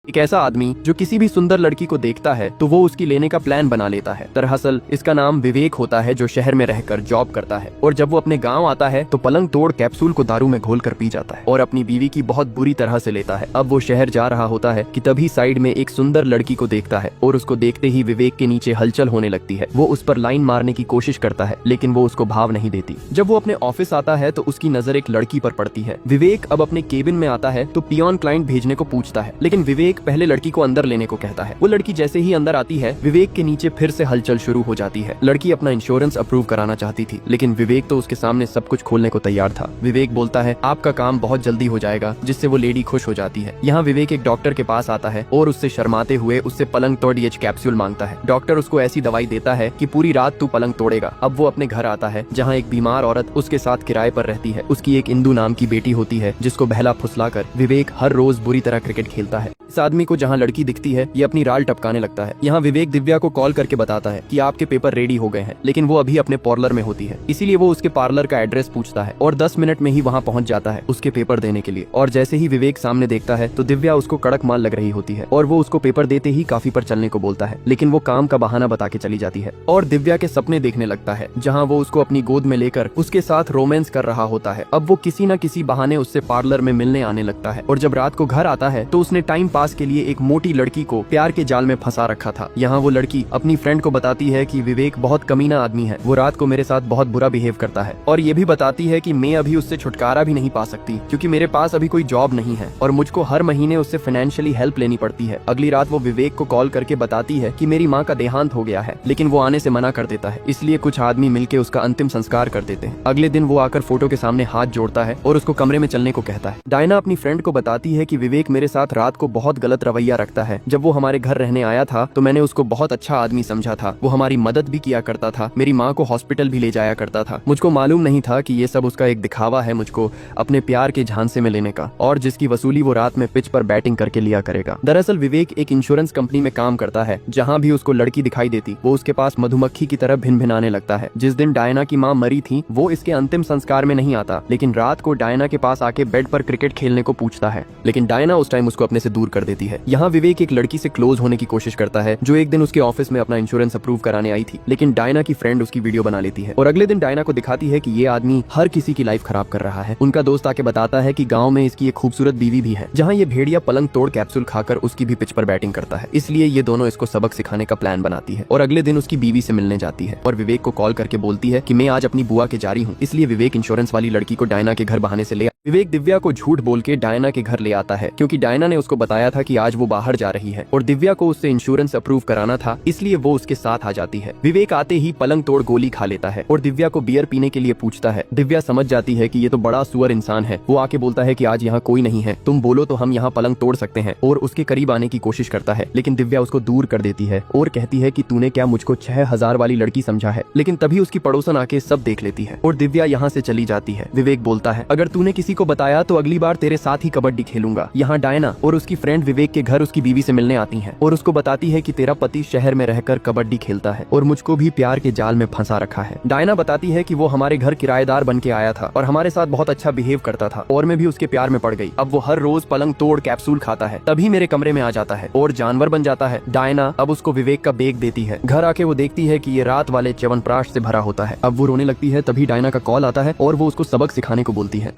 एक ऐसा आदमी जो किसी भी सुंदर लड़की को देखता है तो वो उसकी लेने का प्लान बना लेता है। दरअसल इसका नाम विवेक होता है, जो शहर में रहकर जॉब करता है और जब वो अपने गांव आता है तो पलंग तोड़ कैप्सूल को दारू में घोल कर पी जाता है और अपनी बीवी की बहुत बुरी तरह से लेता है। अब वो शहर जा रहा होता है कि तभी साइड में एक सुंदर लड़की को देखता है और उसको देखते ही विवेक के नीचे हलचल होने लगती है। वो उस पर लाइन मारने की कोशिश करता है लेकिन वो उसको भाव नहीं देती। जब वो अपने ऑफिस आता है तो उसकी नजर एक लड़की पर पड़ती है। विवेक अब अपने केबिन में आता है तो पियोन क्लाइंट भेजने को पूछता है, लेकिन विवेक पहले लड़की को अंदर लेने को कहता है। वो लड़की जैसे ही अंदर आती है विवेक के नीचे फिर से हलचल शुरू हो जाती है। लड़की अपना इंश्योरेंस अप्रूव कराना चाहती थी लेकिन विवेक तो उसके सामने सब कुछ खोलने को तैयार था। विवेक बोलता है आपका काम बहुत जल्दी हो जाएगा, जिससे वो लेडी खुश हो जाती है। यहाँ विवेक एक डॉक्टर के पास आता है और उससे शर्माते हुए उससे पलंग तोड़ डीएच कैप्सूल मांगता है। डॉक्टर उसको ऐसी दवाई देता है कि पूरी रात तू पलंग तोड़ेगा। अब वो अपने घर आता है जहाँ एक बीमार औरत उसके साथ किराए पर रहती है। उसकी एक इंदु नाम की बेटी होती है जिसको बहला फुसलाकर विवेक हर रोज बुरी तरह क्रिकेट खेलता है। इस आदमी को जहाँ लड़की दिखती है ये अपनी राल टपकाने लगता है। यहाँ विवेक दिव्या को कॉल करके बताता है कि आपके पेपर रेडी हो गए हैं, लेकिन वो अभी अपने पार्लर में होती है। इसीलिए वो उसके पार्लर का एड्रेस पूछता है और 10 मिनट में ही वहाँ पहुँच जाता है उसके पेपर देने के लिए। और जैसे ही विवेक सामने देखता है तो दिव्या उसको कड़क माल लग रही होती है और वो उसको पेपर देते ही काफी पर चलने को बोलता है, लेकिन वो काम का बहाना बता के चली जाती है और दिव्या के सपने देखने लगता है जहाँ वो उसको अपनी गोद में लेकर उसके साथ रोमांस कर रहा होता है। अब वो किसी न किसी बहाने उससे पार्लर में मिलने आने लगता है और जब रात को घर आता है तो उसने टाइम पास के लिए एक मोटी लड़की को प्यार के जाल में फंसा रखा था। यहाँ वो लड़की अपनी फ्रेंड को बताती है कि विवेक बहुत कमीना आदमी है, वो रात को मेरे साथ बहुत बुरा बिहेव करता है और ये भी बताती है कि मैं अभी उससे छुटकारा भी नहीं पा सकती क्योंकि मेरे पास अभी कोई जॉब नहीं है और मुझको हर महीने उससे फाइनेंशियली हेल्प लेनी पड़ती है। अगली रात वो विवेक को कॉल करके बताती है कि मेरी माँ का देहांत हो गया है, लेकिन वो आने से मना कर देता है। इसलिए कुछ आदमी मिलकर उसका अंतिम संस्कार कर देते हैं। अगले दिन वो आकर फोटो के सामने हाथ जोड़ता है और उसको कमरे में चलने को कहता है। डायना अपनी फ्रेंड को बताती है कि विवेक मेरे साथ रात को बहुत गलत रवैया रखता है। जब वो हमारे घर रहने आया था तो मैंने उसको बहुत अच्छा आदमी समझा था, वो हमारी मदद भी किया करता था, मेरी माँ को हॉस्पिटल भी ले जाया करता था। मुझको मालूम नहीं था कि ये सब उसका एक दिखावा है मुझको अपने प्यार के झांसे में लेने का, और जिसकी वसूली वो रात में पिच पर बैटिंग करके लिया करेगा। दरअसल विवेक एक इंश्योरेंस कंपनी में काम करता है। जहाँ भी उसको लड़की दिखाई देती वो उसके पास मधुमक्खी की तरह भिन भिनाने लगता है। जिस दिन डायना की माँ मरी थी वो इसके अंतिम संस्कार में नहीं आता, लेकिन रात को डायना के पास आके बेड पर क्रिकेट खेलने को पूछता है, लेकिन डायना उस टाइम उसको अपने से दूर कर देती है। यहाँ विवेक एक लड़की से क्लोज होने की कोशिश करता है जो एक दिन उसके ऑफिस में अपना इंश्योरेंस अप्रूव कराने आई थी, लेकिन डायना की फ्रेंड उसकी वीडियो बना लेती है और अगले दिन डायना को दिखाती है कि ये आदमी हर किसी की लाइफ खराब कर रहा है। उनका दोस्त आके बताता है कि गांव में इसकी एक खूबसूरत बीवी भी है, जहां ये भेड़िया पलंग तोड़ कैप्सूल खाकर उसकी भी पिच पर बैटिंग करता है। इसलिए ये दोनों इसको सबक सिखाने का प्लान बनाती है और अगले दिन उसकी बीवी से मिलने जाती है और विवेक को कॉल करके बोलती है कि मैं आज अपनी बुआ के जा रही हूँ। इसलिए विवेक इंश्योरेंस वाली लड़की को डायना के घर बहाने से ले विवेक दिव्या को झूठ बोल के डायना के घर ले आता है क्योंकि डायना ने उसको बताया था कि आज वो बाहर जा रही है और दिव्या को उससे इंश्योरेंस अप्रूव कराना था, इसलिए वो उसके साथ आ जाती है। विवेक आते ही पलंग तोड़ गोली खा लेता है और दिव्या को बियर पीने के लिए पूछता है। दिव्या समझ जाती है कि ये तो बड़ा सुअर इंसान है। वो आके बोलता है कि आज यहाँ कोई नहीं है, तुम बोलो तो हम यहाँ पलंग तोड़ सकते हैं, और उसके करीब आने की कोशिश करता है, लेकिन दिव्या उसको दूर कर देती है और कहती है कि तूने क्या मुझको 6000 वाली लड़की समझा है। लेकिन तभी उसकी पड़ोसन आके सब देख लेती है और दिव्या यहाँ से चली जाती है। विवेक बोलता है अगर तूने किसी को बताया तो अगली बार तेरे साथ ही कबड्डी खेलूंगा। यहाँ डायना और उसकी फ्रेंड विवेक के घर उसकी बीवी से मिलने आती हैं और उसको बताती है कि तेरा पति शहर में रहकर कबड्डी खेलता है और मुझको भी प्यार के जाल में फंसा रखा है। डायना बताती है कि वो हमारे घर किराएदार बन के आया था और हमारे साथ बहुत अच्छा बिहेव करता था और मैं भी उसके प्यार में पड़ गई। अब वो हर रोज पलंग तोड़ कैप्सूल खाता है, तभी मेरे कमरे में आ जाता है और जानवर बन जाता है। डायना अब उसको विवेक का बेग देती है। घर आके वो देखती है कि ये रात वाले च्यवनप्राश से भरा होता है। अब वो रोने लगती है, तभी डायना का कॉल आता है और वो उसको सबक सिखाने को बोलती है।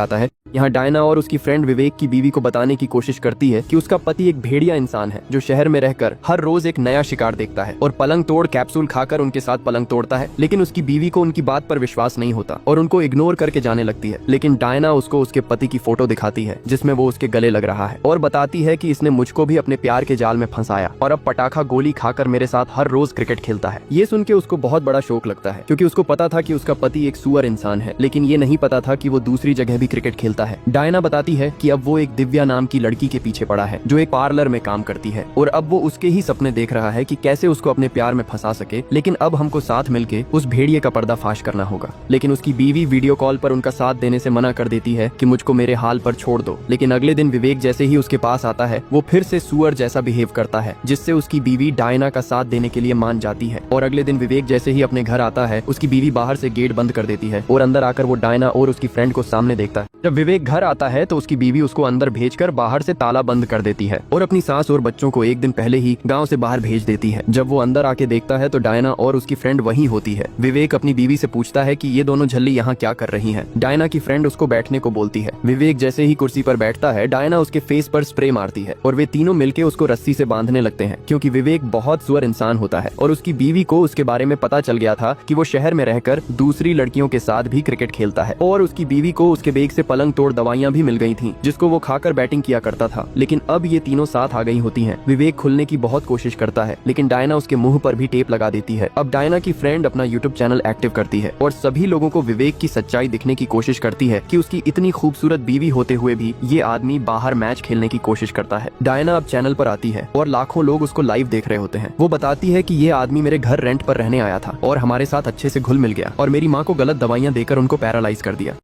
यहाँ डायना और उसकी फ्रेंड विवेक की बीवी को बताने की कोशिश करती है कि उसका पति एक भेड़िया इंसान है जो शहर में रहकर हर रोज एक नया शिकार देखता है और पलंग तोड़ कैप्सूल खाकर उनके साथ पलंग तोड़ता है, लेकिन उसकी बीवी को उनकी बात पर विश्वास नहीं होता और उनको इग्नोर करके जाने लगती है। लेकिन डायना उसको उसके पति की फोटो दिखाती है जिसमें वो उसके गले लग रहा है और बताती है कि इसने मुझको भी अपने प्यार के जाल में फंसाया और अब पटाखा गोली खाकर मेरे साथ हर रोज क्रिकेट खेलता है। ये सुन के उसको बहुत बड़ा शौक लगता है क्योंकि उसको पता था कि उसका पति एक सुअर इंसान है, लेकिन ये नहीं पता था कि वो दूसरी जगह भी क्रिकेट खेलता है। डायना बताती है कि अब वो एक दिव्या नाम की लड़की के पीछे पड़ा है जो एक पार्लर में काम करती है और अब वो उसके ही सपने देख रहा है कि कैसे उसको अपने प्यार में फंसा सके, लेकिन अब हमको साथ मिलके उस भेड़िए का पर्दाफाश करना होगा। लेकिन उसकी बीवी वीडियो कॉल पर उनका साथ देने से मना कर देती है कि मुझको मेरे हाल पर छोड़ दो। लेकिन अगले दिन विवेक जैसे ही उसके पास आता है वो फिर से सुअर जैसा बिहेव करता है, जिससे उसकी बीवी डायना का साथ देने के लिए मान जाती है। और अगले दिन विवेक जैसे ही अपने घर आता है उसकी बीवी बाहर से गेट बंद कर देती है और अंदर आकर वो डायना और उसकी फ्रेंड को सामने देखता है। जब विवेक घर आता है तो उसकी बीवी उसको अंदर भेजकर बाहर से ताला बंद कर देती है और अपनी सास और बच्चों को एक दिन पहले ही गांव से बाहर भेज देती है। जब वो अंदर आके देखता है तो डायना और उसकी फ्रेंड वहीं होती है। विवेक अपनी बीवी से पूछता है कि ये दोनों झल्ली यहाँ क्या कर रही हैं। डायना की फ्रेंड उसको बैठने को बोलती है। विवेक जैसे ही कुर्सी पर बैठता है, डायना उसके फेस पर स्प्रे मारती है और वे तीनों मिलकर उसको रस्सी से बांधने लगते हैं, क्योंकि विवेक बहुत सुअर इंसान होता है और उसकी बीवी को उसके बारे में पता चल गया था कि वो शहर में रहकर दूसरी लड़कियों के साथ भी क्रिकेट खेलता है और उसकी बीवी को उसके बैग से पलंग तोड़ दवाइयां भी मिल गई थी, जिसको वो खाकर बैटिंग किया करता था। लेकिन अब ये तीनों साथ आ गई होती हैं। विवेक खुलने की बहुत कोशिश करता है, लेकिन डायना उसके मुंह पर भी टेप लगा देती है। अब डायना की फ्रेंड अपना यूट्यूब चैनल एक्टिव करती है और सभी लोगों को विवेक की सच्चाई दिखने की कोशिश करती है कि उसकी इतनी खूबसूरत बीवी होते हुए भी ये आदमी बाहर मैच खेलने की कोशिश करता है। डायना अब चैनल पर आती है और लाखों लोग उसको लाइव देख रहे होते हैं। वो बताती है कि ये आदमी मेरे घर रेंट पर रहने आया था और हमारे साथ अच्छे से घुल मिल गया और मेरी माँ को गलत दवाइयाँ देकर उनको पैरालाइज कर दिया।